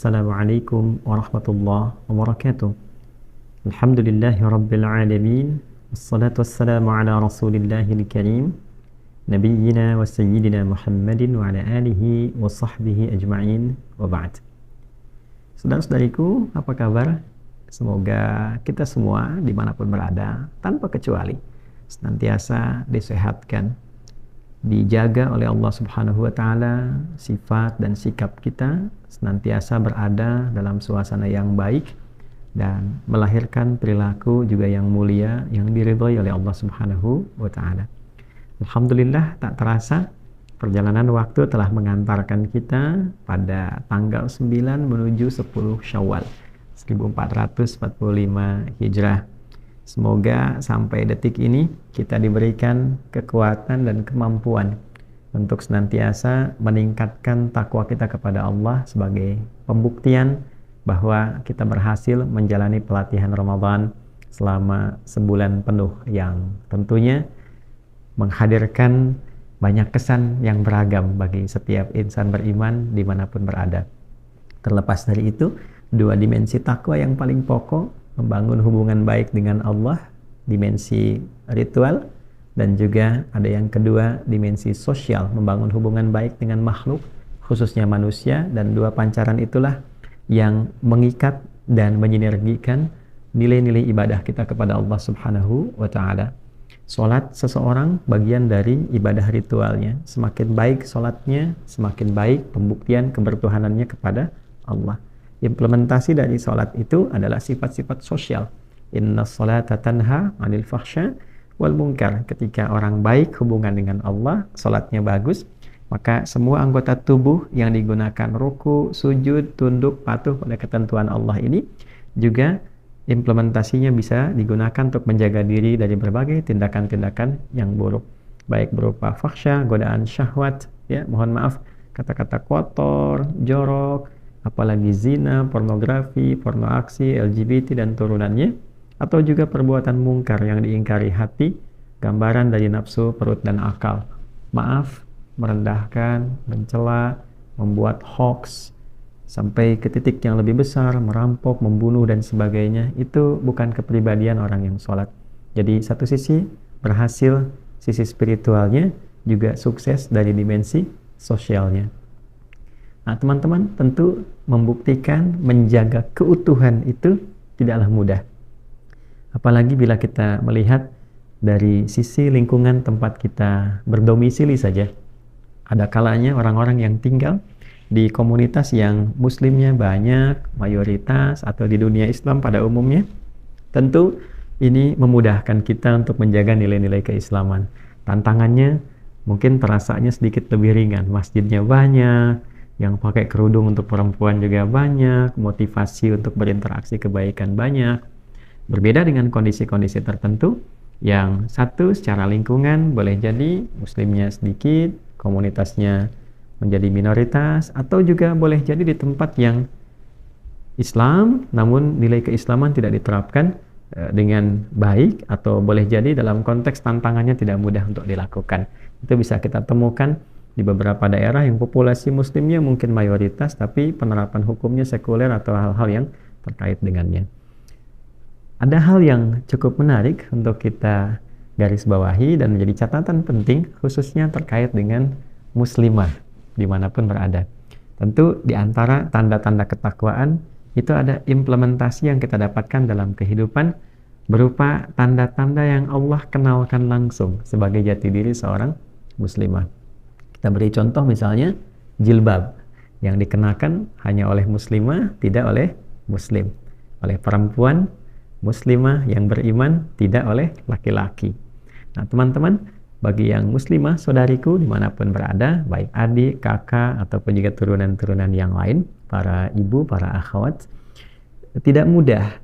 Assalamualaikum warahmatullahi wabarakatuh. Alhamdulillahi rabbil alamin. Wassalatu wassalamu ala rasulillahil karim, nabiyyina wa sayyidina Muhammadin wa ala alihi wa sahbihi ajma'in, wa ba'd. Saudara-saudariku, apa kabar? Semoga kita semua dimanapun berada, tanpa kecuali, senantiasa disehatkan, dijaga oleh Allah Subhanahu wa Ta'ala, sifat dan sikap kita senantiasa berada dalam suasana yang baik dan melahirkan perilaku juga yang mulia yang diridhoi oleh Allah Subhanahu wa Ta'ala. Alhamdulillah, tak terasa perjalanan waktu telah mengantarkan kita pada tanggal 9 menuju 10 Syawal 1445 Hijrah. Semoga sampai detik ini kita diberikan kekuatan dan kemampuan untuk senantiasa meningkatkan takwa kita kepada Allah sebagai pembuktian bahwa kita berhasil menjalani pelatihan Ramadan selama sebulan penuh yang tentunya menghadirkan banyak kesan yang beragam bagi setiap insan beriman dimanapun berada. Terlepas dari itu, dua dimensi takwa yang paling pokok, membangun hubungan baik dengan Allah, dimensi ritual, dan juga ada yang kedua, dimensi sosial, membangun hubungan baik dengan makhluk, khususnya manusia, dan dua pancaran itulah yang mengikat dan menyinergikan nilai-nilai ibadah kita kepada Allah Subhanahu wa Ta'ala. Salat seseorang bagian dari ibadah ritualnya. Semakin baik salatnya, semakin baik pembuktian kebertuhanannya kepada Allah. Implementasi dari salat itu adalah sifat-sifat sosial. Inna salata tanha 'anil fahsya wal munkar. Ketika orang baik hubungan dengan Allah, salatnya bagus, maka semua anggota tubuh yang digunakan ruku, sujud, tunduk, patuh pada ketentuan Allah ini juga implementasinya bisa digunakan untuk menjaga diri dari berbagai tindakan-tindakan yang buruk, baik berupa fahsya, godaan syahwat, ya, mohon maaf, kata-kata kotor, jorok, apalagi zina, pornografi, porno aksi, LGBT dan turunannya, atau juga perbuatan mungkar yang diingkari hati, gambaran dari nafsu, perut dan akal. Maaf, merendahkan, mencela, membuat hoax, sampai ke titik yang lebih besar, merampok, membunuh dan sebagainya, itu bukan kepribadian orang yang sholat. Jadi satu sisi berhasil, sisi spiritualnya juga sukses dari dimensi sosialnya. Nah, teman-teman, tentu membuktikan menjaga keutuhan itu tidaklah mudah. Apalagi bila kita melihat dari sisi lingkungan tempat kita berdomisili saja. Ada kalanya orang-orang yang tinggal di komunitas yang muslimnya banyak, mayoritas, atau di dunia Islam pada umumnya, tentu ini memudahkan kita untuk menjaga nilai-nilai keislaman. Tantangannya mungkin terasanya sedikit lebih ringan. Masjidnya banyak, yang pakai kerudung untuk perempuan juga banyak, motivasi untuk berinteraksi kebaikan banyak. Berbeda dengan kondisi-kondisi tertentu, yang satu secara lingkungan boleh jadi muslimnya sedikit, komunitasnya menjadi minoritas, atau juga boleh jadi di tempat yang Islam namun nilai keislaman tidak diterapkan dengan baik, atau boleh jadi dalam konteks tantangannya tidak mudah untuk dilakukan. Itu bisa kita temukan di beberapa daerah yang populasi muslimnya mungkin mayoritas, tapi penerapan hukumnya sekuler atau hal-hal yang terkait dengannya. Ada hal yang cukup menarik untuk kita garis bawahi dan menjadi catatan penting, khususnya terkait dengan muslimah dimanapun berada. Tentu di antara tanda-tanda ketakwaan itu ada implementasi yang kita dapatkan dalam kehidupan berupa tanda-tanda yang Allah kenalkan langsung sebagai jati diri seorang muslimah. Kita beri contoh misalnya jilbab yang dikenakan hanya oleh muslimah, tidak oleh muslim, oleh perempuan muslimah yang beriman, tidak oleh laki-laki. Nah, teman-teman, bagi yang muslimah, saudariku dimanapun berada, baik adik, kakak, ataupun juga turunan-turunan yang lain, para ibu, para akhwat, tidak mudah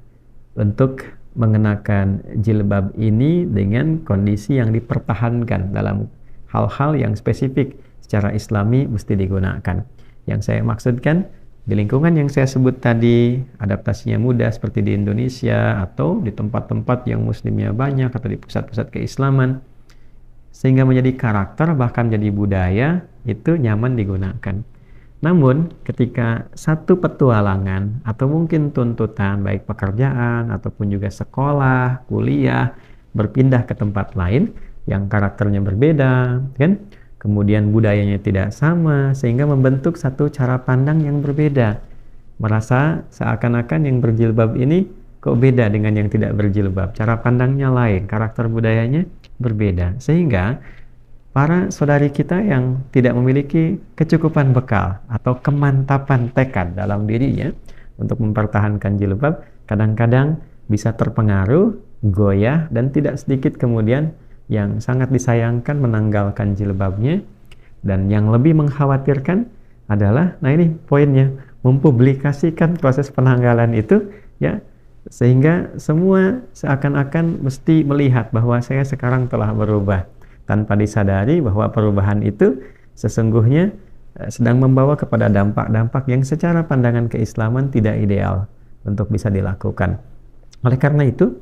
untuk mengenakan jilbab ini dengan kondisi yang dipertahankan dalam hal-hal yang spesifik secara islami mesti digunakan. Yang saya maksudkan, di lingkungan yang saya sebut tadi, adaptasinya mudah seperti di Indonesia, atau di tempat-tempat yang muslimnya banyak, atau di pusat-pusat keislaman, sehingga menjadi karakter bahkan jadi budaya, itu nyaman digunakan. Namun ketika satu petualangan atau mungkin tuntutan baik pekerjaan ataupun juga sekolah, kuliah berpindah ke tempat lain yang karakternya berbeda, kan? Kemudian budayanya tidak sama sehingga membentuk satu cara pandang yang berbeda. Merasa seakan-akan yang berjilbab ini kok beda dengan yang tidak berjilbab. Cara pandangnya lain, karakter budayanya berbeda. Sehingga para saudari kita yang tidak memiliki kecukupan bekal atau kemantapan tekad dalam dirinya untuk mempertahankan jilbab, kadang-kadang bisa terpengaruh, goyah, dan tidak sedikit kemudian yang sangat disayangkan menanggalkan jilbabnya. Dan yang lebih mengkhawatirkan adalah, nah ini poinnya, mempublikasikan proses penanggalan itu, ya, sehingga semua seakan-akan mesti melihat bahwa saya sekarang telah berubah, tanpa disadari bahwa perubahan itu sesungguhnya sedang membawa kepada dampak-dampak yang secara pandangan keislaman tidak ideal untuk bisa dilakukan. Oleh karena itu,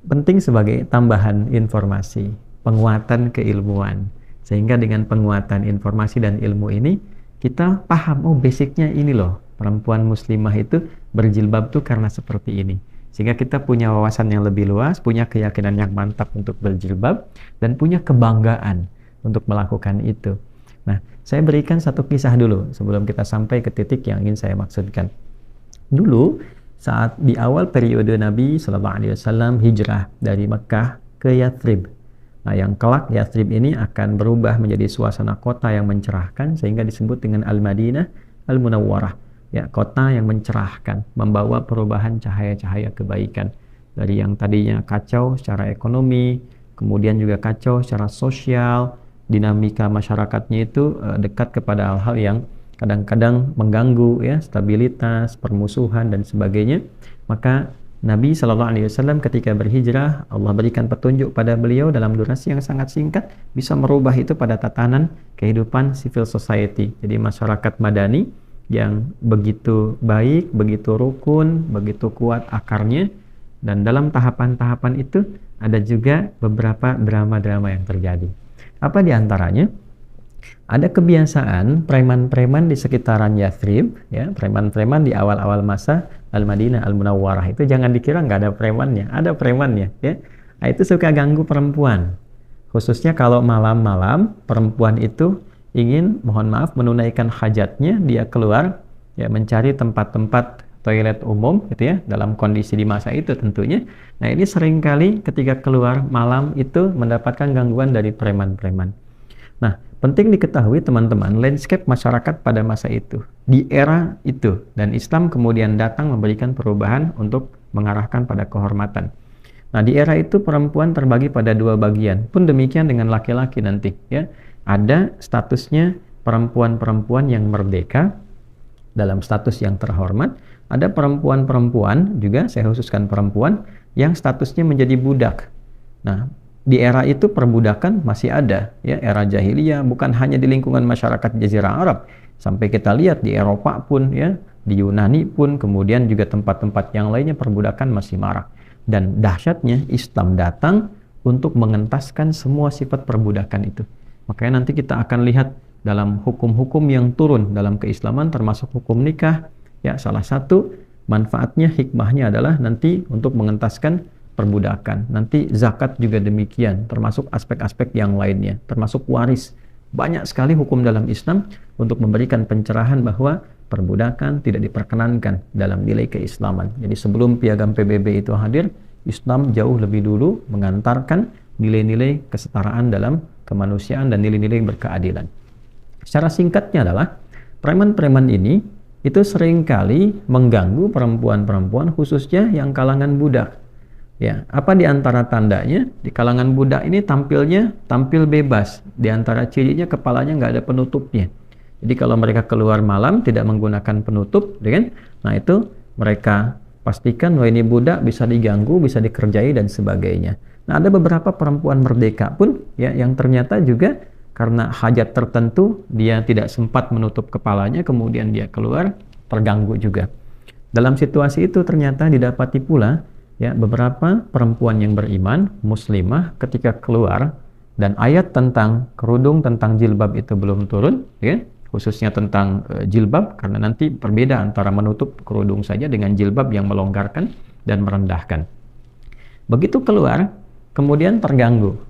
penting sebagai tambahan informasi, penguatan keilmuan, sehingga dengan penguatan informasi dan ilmu ini kita paham, oh basicnya ini loh, perempuan muslimah itu berjilbab tuh karena seperti ini. Sehingga kita punya wawasan yang lebih luas, punya keyakinan yang mantap untuk berjilbab, dan punya kebanggaan untuk melakukan itu. Nah, saya berikan satu kisah dulu sebelum kita sampai ke titik yang ingin saya maksudkan. Dulu, saat di awal periode Nabi SAW hijrah dari Mekah ke Yathrib. Nah, yang kelak Yathrib ini akan berubah menjadi suasana kota yang mencerahkan sehingga disebut dengan Al-Madinah Al-Munawwarah. Ya, kota yang mencerahkan, membawa perubahan cahaya-cahaya kebaikan. Dari yang tadinya kacau secara ekonomi, kemudian juga kacau secara sosial, dinamika masyarakatnya itu dekat kepada hal-hal yang kadang-kadang mengganggu ya, stabilitas, permusuhan dan sebagainya. Maka Nabi SAW ketika berhijrah, Allah berikan petunjuk pada beliau dalam durasi yang sangat singkat, bisa merubah itu pada tatanan kehidupan civil society. Jadi masyarakat madani yang begitu baik, begitu rukun, begitu kuat akarnya, dan dalam tahapan-tahapan itu ada juga beberapa drama-drama yang terjadi. Apa diantaranya? Ada kebiasaan preman-preman di sekitaran Yathrib, ya, preman-preman di awal-awal masa Al-Madinah Al-Munawwarah itu jangan dikira nggak ada premannya, ada premannya, ya. Nah, itu suka ganggu perempuan, khususnya kalau malam-malam perempuan itu ingin, mohon maaf, menunaikan hajatnya, dia keluar, ya, mencari tempat-tempat toilet umum, gitu ya, dalam kondisi di masa itu tentunya. Nah, ini seringkali ketika keluar malam itu mendapatkan gangguan dari preman-preman. Nah, penting diketahui teman-teman, landscape masyarakat pada masa itu, di era itu, dan Islam kemudian datang memberikan perubahan untuk mengarahkan pada kehormatan. Nah, di era itu perempuan terbagi pada dua bagian, pun demikian dengan laki-laki nanti, ya. Ada statusnya perempuan-perempuan yang merdeka dalam status yang terhormat, ada perempuan-perempuan juga, saya khususkan perempuan, yang statusnya menjadi budak. Nah, di era itu perbudakan masih ada, ya, era jahiliyah, bukan hanya di lingkungan masyarakat Jazirah Arab, sampai kita lihat di Eropa pun, ya, di Yunani pun, kemudian juga tempat-tempat yang lainnya perbudakan masih marak. Dan dahsyatnya Islam datang untuk mengentaskan semua sifat perbudakan itu. Makanya nanti kita akan lihat dalam hukum-hukum yang turun dalam keislaman, termasuk hukum nikah, ya, salah satu manfaatnya, hikmahnya adalah nanti untuk mengentaskan perbudakan. Nanti zakat juga demikian, termasuk aspek-aspek yang lainnya, termasuk waris. Banyak sekali hukum dalam Islam untuk memberikan pencerahan bahwa perbudakan tidak diperkenankan dalam nilai keislaman. Jadi sebelum piagam PBB itu hadir, Islam jauh lebih dulu mengantarkan nilai-nilai kesetaraan dalam kemanusiaan dan nilai-nilai berkeadilan. Secara singkatnya adalah, preman-preman ini itu seringkali mengganggu perempuan-perempuan, khususnya yang kalangan budak. Ya, apa di antara tandanya? Di kalangan budak ini tampil bebas. Di antara cirinya kepalanya nggak ada penutupnya. Jadi kalau mereka keluar malam tidak menggunakan penutup, kan? Nah, itu mereka pastikan bahwa ini budak, bisa diganggu, bisa dikerjai dan sebagainya. Nah, ada beberapa perempuan merdeka pun, ya, yang ternyata juga karena hajat tertentu dia tidak sempat menutup kepalanya, kemudian dia keluar terganggu juga. Dalam situasi itu ternyata didapati pula, ya, beberapa perempuan yang beriman, muslimah, ketika keluar dan ayat tentang kerudung, tentang jilbab itu belum turun, ya, khususnya tentang jilbab, karena nanti berbeda antara menutup kerudung saja dengan jilbab yang melonggarkan dan merendahkan. Begitu keluar, kemudian terganggu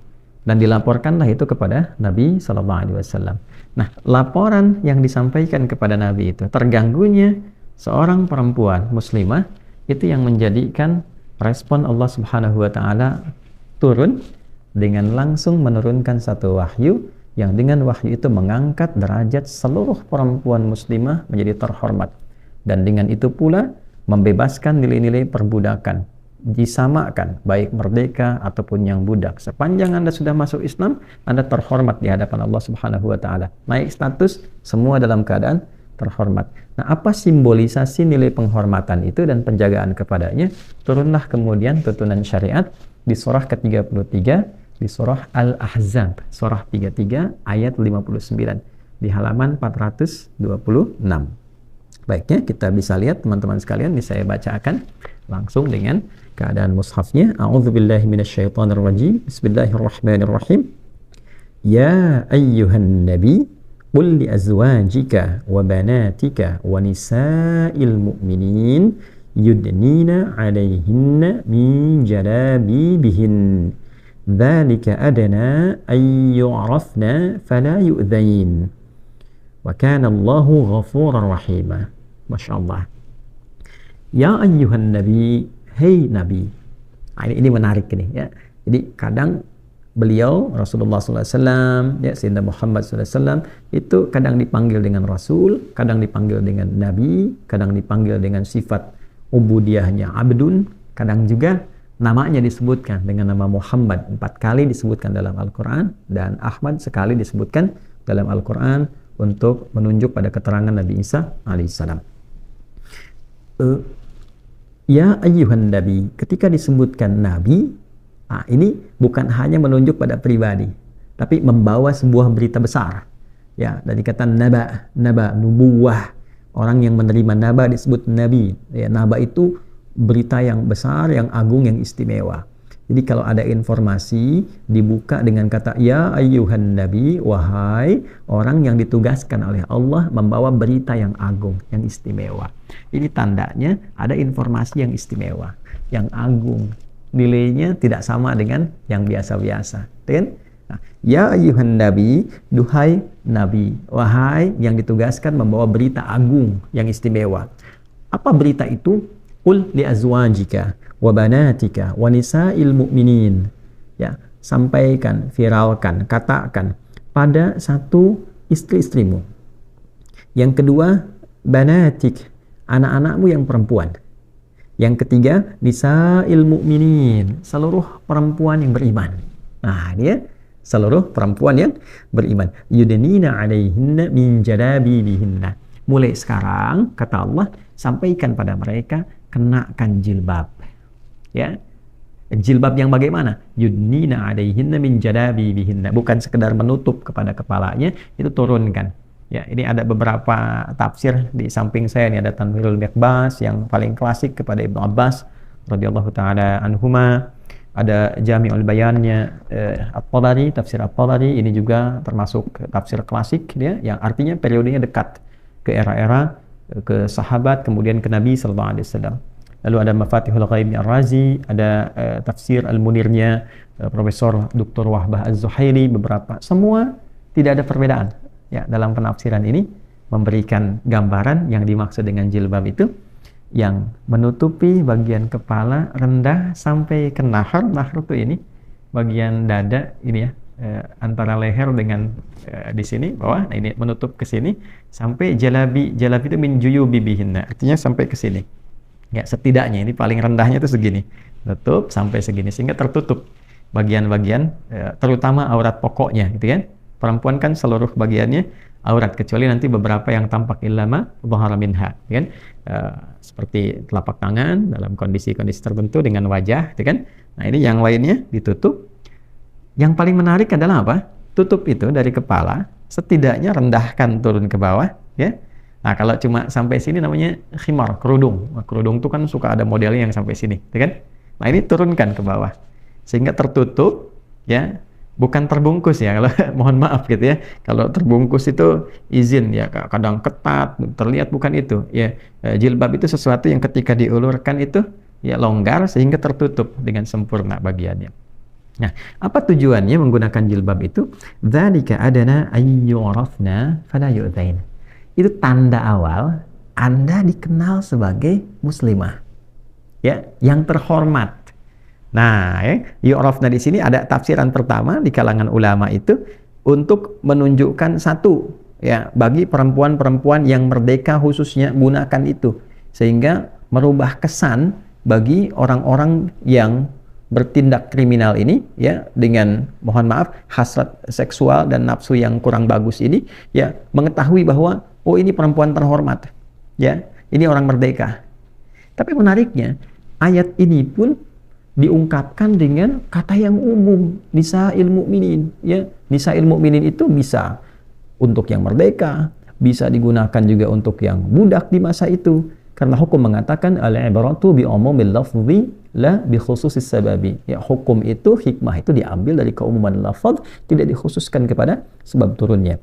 dan dilaporkanlah itu kepada Nabi Shallallahu Alaihi Wasallam. Nah, laporan yang disampaikan kepada Nabi itu, terganggunya seorang perempuan muslimah, itu yang menjadikan respon Allah Subhanahu Wa Taala turun dengan langsung menurunkan satu wahyu, yang dengan wahyu itu mengangkat derajat seluruh perempuan muslimah menjadi terhormat, dan dengan itu pula membebaskan nilai-nilai perbudakan, disamakan baik merdeka ataupun yang budak. Sepanjang Anda sudah masuk Islam, Anda terhormat di hadapan Allah Subhanahu Wa Taala, naik status, semua dalam keadaan terhormat. Nah, apa simbolisasi nilai penghormatan itu dan penjagaan kepadanya? Turunlah kemudian tuntunan syariat di surah ke-33, di surah Al-Ahzab, surah 33 ayat 59, di halaman 426. Baiknya kita bisa lihat teman-teman sekalian, bisa saya bacakan langsung dengan keadaan mushafnya. A'udzubillahi minasyaitonirrajim. Bismillahirrahmanirrahim. Ya ayyuhan nabi qul li azwajika wa banatika wa nisa'il mu'minin yudnina 'alaihinna min jalabibihin dzalika adna ay yu'rafna fala yu'dzain wa kana Allahu ghafurar rahima. Masyaallah. Ya ayyuhan nabi, hey nabi. Nah, ini menarik ini ya. Jadi kadang beliau Rasulullah SAW, ya Sayyidina Muhammad SAW itu kadang dipanggil dengan Rasul, kadang dipanggil dengan Nabi, kadang dipanggil dengan sifat ubudiyahnya abdun, kadang juga namanya disebutkan dengan nama Muhammad 4 kali disebutkan dalam Al-Quran, dan Ahmad sekali disebutkan dalam Al-Quran untuk menunjuk pada keterangan Nabi Isa alaihissalam. Ya ayyuhan nabi, ketika disebutkan nabi, ini bukan hanya menunjuk pada pribadi, tapi membawa sebuah berita besar. Ya, dari kata naba, nubuwah. Orang yang menerima naba disebut nabi. Ya, naba itu berita yang besar, yang agung, yang istimewa. Jadi kalau ada informasi dibuka dengan kata ya ayyuhan nabi, wahai orang yang ditugaskan oleh Allah membawa berita yang agung, yang istimewa. Ini tandanya ada informasi yang istimewa, yang agung. Nilainya tidak sama dengan yang biasa-biasa. Kan? Nah, ya ayyuhan nabi, duhai nabi, wahai yang ditugaskan membawa berita agung, yang istimewa. Apa berita itu? Qul li azwajika wa banatika wa nisa'il mu'minin. Ya, sampaikan, viralkan, katakan pada satu istri-istrimu. Yang kedua, banatik, anak-anakmu yang perempuan. Yang ketiga, nisa'il mu'minin, seluruh perempuan yang beriman. Nah, dia seluruh perempuan yang beriman. Yudnina 'alaihinna min jalabibihinna. Mulai sekarang, kata Allah, sampaikan pada mereka, kenakan jilbab. Ya. Jilbab yang bagaimana? Yudnina 'alaihinna min jalabibihinna. Bukan sekedar menutup kepada kepalanya, itu turunkan. Ya, ini ada beberapa tafsir di samping saya. Ini ada Tanwirul Miqbas yang paling klasik kepada Ibnu Abbas radhiyallahu taala anhuma. Ada Jami'ul Bayannya At-Tabari, tafsir At-Tabari, ini juga termasuk tafsir klasik dia, yang artinya periodenya dekat ke era-era ke sahabat, kemudian ke Nabi sallallahu alaihi wasallam. Lalu ada Mafatihul Ghaib Ar-Razi, ada tafsir Al-Munirnya Profesor Dr. Wahbah Az-Zuhaili, beberapa. Semua tidak ada perbedaan. Ya, dalam penafsiran ini memberikan gambaran yang dimaksud dengan jilbab itu yang menutupi bagian kepala rendah sampai ke nahar. Nahar itu ini bagian dada ini ya, antara leher dengan di sini bawah. Nah, ini menutup ke sini sampai jalabi. Jalabi itu min juyubibihinna, artinya sampai ke sini. Ya, setidaknya ini paling rendahnya itu segini. Tutup sampai segini sehingga tertutup bagian-bagian terutama aurat pokoknya gitu kan. Perempuan kan seluruh bagiannya aurat, kecuali nanti beberapa yang tampak illama dhahara minha, kan? Seperti telapak tangan dalam kondisi-kondisi tertentu dengan wajah, kan? Nah, ini yang lainnya ditutup. Yang paling menarik adalah apa? Tutup itu dari kepala, setidaknya rendahkan turun ke bawah, ya. Nah, kalau cuma sampai sini namanya khimar, kerudung. Nah, kerudung itu kan suka ada modelnya yang sampai sini, kan? Nah, ini turunkan ke bawah sehingga tertutup, ya. bukan terbungkus ya kalau mohon maaf gitu ya. Kalau terbungkus itu izin ya, kadang ketat terlihat, bukan itu ya. Jilbab itu sesuatu yang ketika diulurkan itu ya longgar sehingga tertutup dengan sempurna bagiannya. Nah, apa tujuannya menggunakan jilbab itu? Dzalika adana ayyurafna fala yu'dzain. Itu tanda awal Anda dikenal sebagai muslimah, ya, yang terhormat. Nah, yu'rafna di sini ada tafsiran pertama di kalangan ulama itu untuk menunjukkan satu, ya, bagi perempuan-perempuan yang merdeka khususnya gunakan itu, sehingga merubah kesan bagi orang-orang yang bertindak kriminal ini, ya, dengan mohon maaf hasrat seksual dan nafsu yang kurang bagus ini, ya, mengetahui bahwa oh ini perempuan terhormat, ya, ini orang merdeka. Tapi menariknya ayat ini pun diungkapkan dengan kata yang umum, nisa'il mu'minin, ya. Nisa'il mu'minin itu bisa untuk yang merdeka, bisa digunakan juga untuk yang budak di masa itu, karena hukum mengatakan al-ibratu bi umumil lafzi la bi khususis sababi. Ya, hukum itu, hikmah itu diambil dari keumuman lafaz, tidak dikhususkan kepada sebab turunnya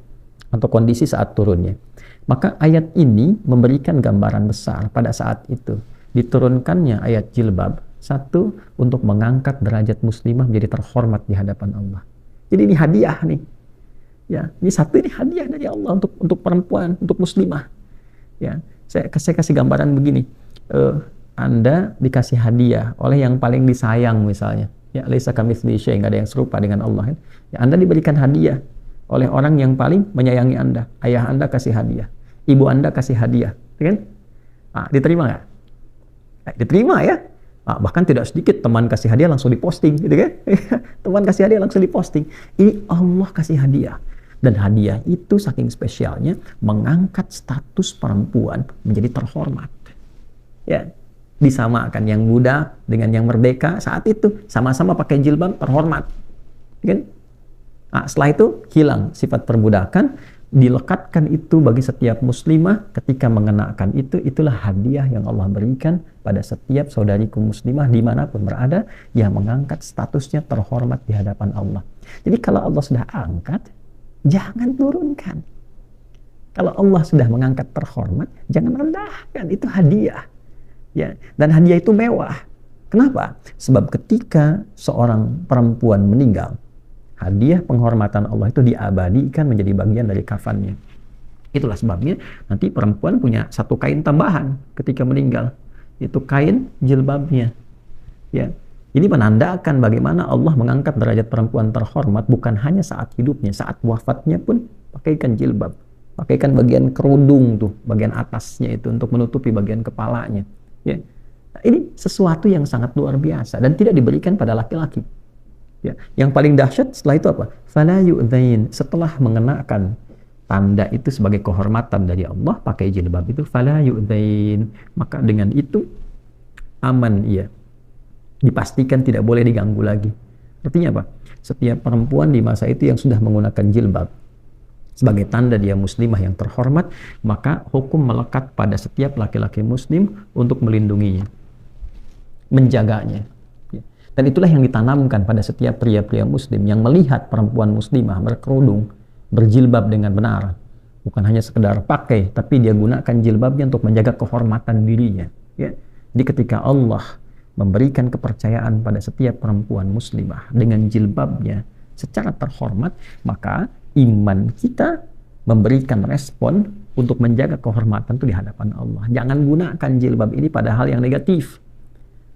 atau kondisi saat turunnya. Maka ayat ini memberikan gambaran besar pada saat itu diturunkannya ayat jilbab. Satu, untuk mengangkat derajat muslimah menjadi terhormat di hadapan Allah. Jadi ini hadiah nih. Ya, ini satu, ini hadiah dari Allah untuk perempuan, untuk muslimah. Ya, saya kasih gambaran begini. Anda dikasih hadiah oleh yang paling disayang misalnya. Ya, laisa kamitslihi syai', enggak ada yang serupa dengan Allah. Ya, Anda diberikan hadiah oleh orang yang paling menyayangi Anda. Ayah Anda kasih hadiah, ibu Anda kasih hadiah, kan? Diterima nggak? Diterima ya. Bahkan tidak sedikit teman kasih hadiah langsung diposting, gitu kan? Teman kasih hadiah langsung diposting. Ini Allah kasih hadiah, dan hadiah itu saking spesialnya mengangkat status perempuan menjadi terhormat. Ya, disamakan yang budak dengan yang merdeka saat itu, sama-sama pakai jilbab, terhormat, kan? Setelah itu hilang sifat perbudakan, dilekatkan itu bagi setiap muslimah. Ketika mengenakan itu, itulah hadiah yang Allah berikan pada setiap saudariku muslimah dimanapun berada, yang mengangkat statusnya terhormat di hadapan Allah. Jadi kalau Allah sudah angkat, jangan turunkan. Kalau Allah sudah mengangkat terhormat, jangan rendahkan. Itu hadiah, ya. Dan hadiah itu mewah. Kenapa? Sebab ketika seorang perempuan meninggal, hadiah penghormatan Allah itu diabadikan menjadi bagian dari kafannya. Itulah sebabnya nanti perempuan punya satu kain tambahan ketika meninggal, itu kain jilbabnya. Ya, ini menandakan bagaimana Allah mengangkat derajat perempuan terhormat bukan hanya saat hidupnya, saat wafatnya pun pakaikan jilbab, pakaikan bagian kerudung tuh, bagian atasnya itu untuk menutupi bagian kepalanya. Ya, nah, ini sesuatu yang sangat luar biasa dan tidak diberikan pada laki-laki. Ya, yang paling dahsyat setelah itu apa? Fala yu'dzain. Setelah mengenakan tanda itu sebagai kehormatan dari Allah, pakai jilbab itu, fala yu'dzain, maka dengan itu aman ia. Dipastikan tidak boleh diganggu lagi. Artinya apa? Setiap perempuan di masa itu yang sudah menggunakan jilbab sebagai tanda dia muslimah yang terhormat, maka hukum melekat pada setiap laki-laki muslim untuk melindunginya, menjaganya. Dan itulah yang ditanamkan pada setiap pria-pria muslim yang melihat perempuan muslimah berkerudung, berjilbab dengan benar. Bukan hanya sekedar pakai, tapi dia gunakan jilbabnya untuk menjaga kehormatan dirinya. Ya. Jadi ketika Allah memberikan kepercayaan pada setiap perempuan muslimah dengan jilbabnya secara terhormat, maka iman kita memberikan respon untuk menjaga kehormatan itu di hadapan Allah. Jangan gunakan jilbab ini pada hal yang negatif.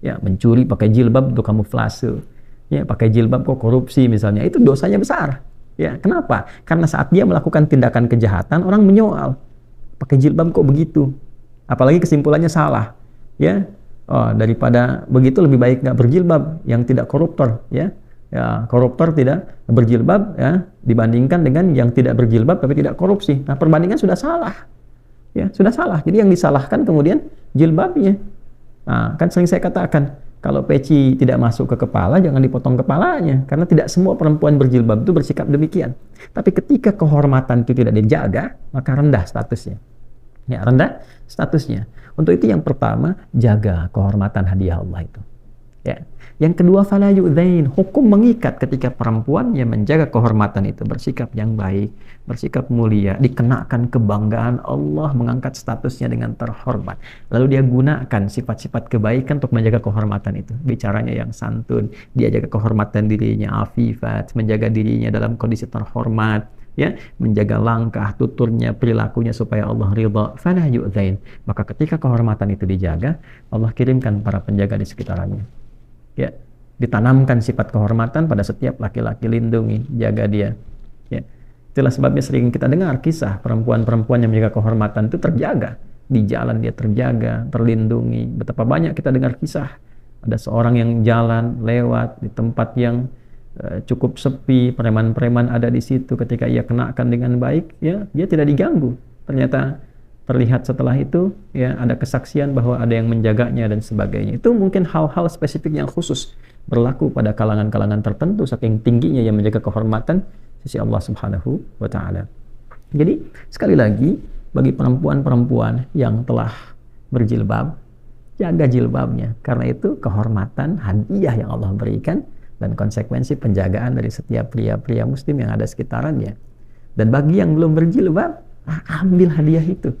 Ya, mencuri pakai jilbab untuk kamuflase. Ya, pakai jilbab kok korupsi misalnya, itu dosanya besar. Ya, kenapa? Karena saat dia melakukan tindakan kejahatan, orang menyoal, pakai jilbab kok begitu? Apalagi kesimpulannya salah. Ya, daripada begitu lebih baik nggak berjilbab, yang tidak koruptor. Ya, koruptor tidak berjilbab, ya, dibandingkan dengan yang tidak berjilbab tapi tidak korupsi. Nah, perbandingan sudah salah. Ya, sudah salah. Jadi yang disalahkan kemudian jilbabnya. Nah, kan sering saya katakan, kalau peci tidak masuk ke kepala, jangan dipotong kepalanya. Karena tidak semua perempuan berjilbab itu bersikap demikian. Tapi ketika kehormatan itu tidak dijaga, maka rendah statusnya. Ya, rendah statusnya. Untuk itu yang pertama, jaga kehormatan hadiah Allah itu. Ya. Yang kedua, fala yu'dzain, hukum mengikat ketika perempuan yang menjaga kehormatan itu bersikap yang baik, bersikap mulia, dikenakan kebanggaan Allah mengangkat statusnya dengan terhormat. Lalu dia gunakan sifat-sifat kebaikan untuk menjaga kehormatan itu. Bicaranya yang santun, dia jaga kehormatan dirinya, afifat, menjaga dirinya dalam kondisi terhormat, ya, menjaga langkah, tuturnya, perilakunya supaya Allah ridha. Fala yu'dzain. Maka ketika kehormatan itu dijaga, Allah kirimkan para penjaga di sekitarannya. Ya, ditanamkan sifat kehormatan pada setiap laki-laki, lindungi, jaga dia. Ya, itulah sebabnya sering kita dengar kisah perempuan-perempuan yang menjaga kehormatan itu terjaga di jalan, dia terjaga, terlindungi. Betapa banyak kita dengar kisah ada seorang yang jalan lewat di tempat yang cukup sepi, preman-preman ada di situ, ketika ia kenakan dengan baik, ya, dia tidak diganggu. Ternyata terlihat setelah itu, ya, ada kesaksian bahwa ada yang menjaganya dan sebagainya. Itu mungkin hal-hal spesifik yang khusus berlaku pada kalangan-kalangan tertentu saking tingginya yang menjaga kehormatan sisi Allah Subhanahu wa taala. Jadi sekali lagi, bagi perempuan-perempuan yang telah berjilbab, jaga jilbabnya, karena itu kehormatan, hadiah yang Allah berikan dan konsekuensi penjagaan dari setiap pria-pria muslim yang ada sekitarannya. Dan bagi yang belum berjilbab, ambil hadiah itu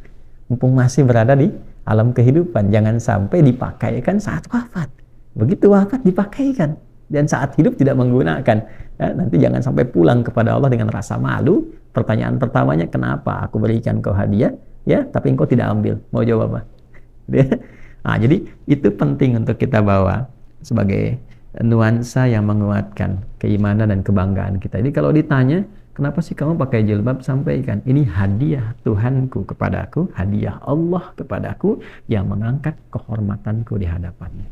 mumpung masih berada di alam kehidupan. Jangan sampai dipakaikan saat wafat. Begitu wafat dipakaikan, dan saat hidup tidak menggunakan. Ya, nanti jangan sampai pulang kepada Allah dengan rasa malu. Pertanyaan pertamanya, kenapa aku berikan kau hadiah, ya, tapi engkau tidak ambil? Mau jawab apa? Nah, jadi itu penting untuk kita bawa sebagai nuansa yang menguatkan keimanan dan kebanggaan kita. Jadi kalau ditanya, kenapa sih kamu pakai jilbab? Sampaikan, ini hadiah Tuhanku kepadaku, hadiah Allah kepadaku yang mengangkat kehormatanku di hadapannya.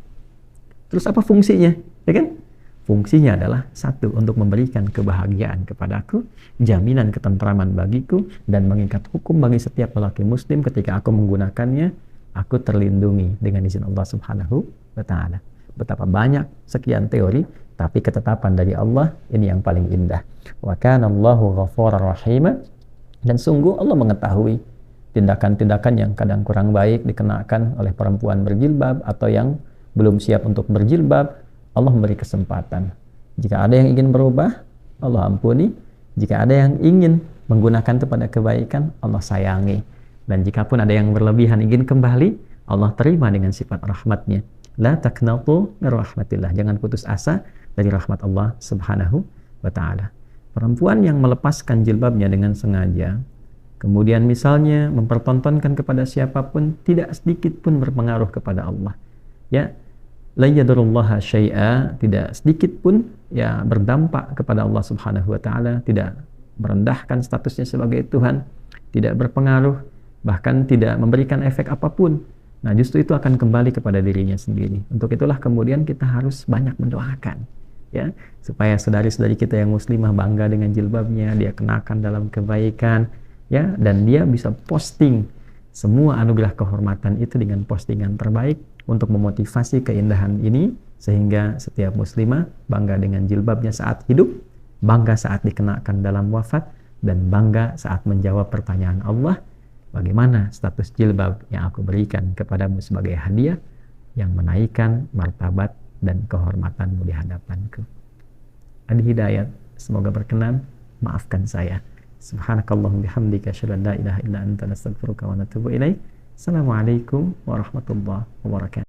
Terus apa fungsinya? Ya kan? Fungsinya adalah satu, untuk memberikan kebahagiaan kepadaku, jaminan ketentraman bagiku, dan mengikat hukum bagi setiap lelaki muslim ketika aku menggunakannya, aku terlindungi dengan izin Allah Subhanahu wa ta'ala. Betapa banyak sekian teori, tapi ketetapan dari Allah ini yang paling indah. Wa kana Allahu ghafurar rahim. Dan sungguh Allah mengetahui tindakan-tindakan yang kadang kurang baik dikenakan oleh perempuan berjilbab atau yang belum siap untuk berjilbab. Allah memberi kesempatan. Jika ada yang ingin berubah, Allah ampuni. Jika ada yang ingin menggunakan itu pada kebaikan, Allah sayangi. Dan jika pun ada yang berlebihan ingin kembali, Allah terima dengan sifat rahmatnya. La taqnatu min rahmatillah. Jangan putus asa dari rahmat Allah Subhanahu wa ta'ala. Perempuan yang melepaskan jilbabnya dengan sengaja, kemudian misalnya mempertontonkan kepada siapapun, tidak sedikit pun berpengaruh kepada Allah. Ya, la yadurullaha syai'a, tidak sedikit pun ya berdampak kepada Allah Subhanahu wa ta'ala, tidak merendahkan statusnya sebagai Tuhan, tidak berpengaruh, bahkan tidak memberikan efek apapun. Nah, justru itu akan kembali kepada dirinya sendiri. Untuk itulah kemudian kita harus banyak mendoakan, ya, supaya saudari-saudari kita yang muslimah bangga dengan jilbabnya, dia kenakan dalam kebaikan, ya, dan dia bisa posting semua anugerah kehormatan itu dengan postingan terbaik untuk memotivasi keindahan ini, sehingga setiap muslimah bangga dengan jilbabnya saat hidup, bangga saat dikenakan dalam wafat, dan bangga saat menjawab pertanyaan Allah, bagaimana status jilbab yang aku berikan kepadamu sebagai hadiah yang menaikkan martabat dan kehormatanmu di hadapanku. Adi Hidayat, semoga berkenan. Maafkan saya. Subhanakallahumma bihamdika asyhadu an la ilaha illa anta, nastaghfiruka wa natubu ilaik. Assalamualaikum warahmatullahi wabarakatuh.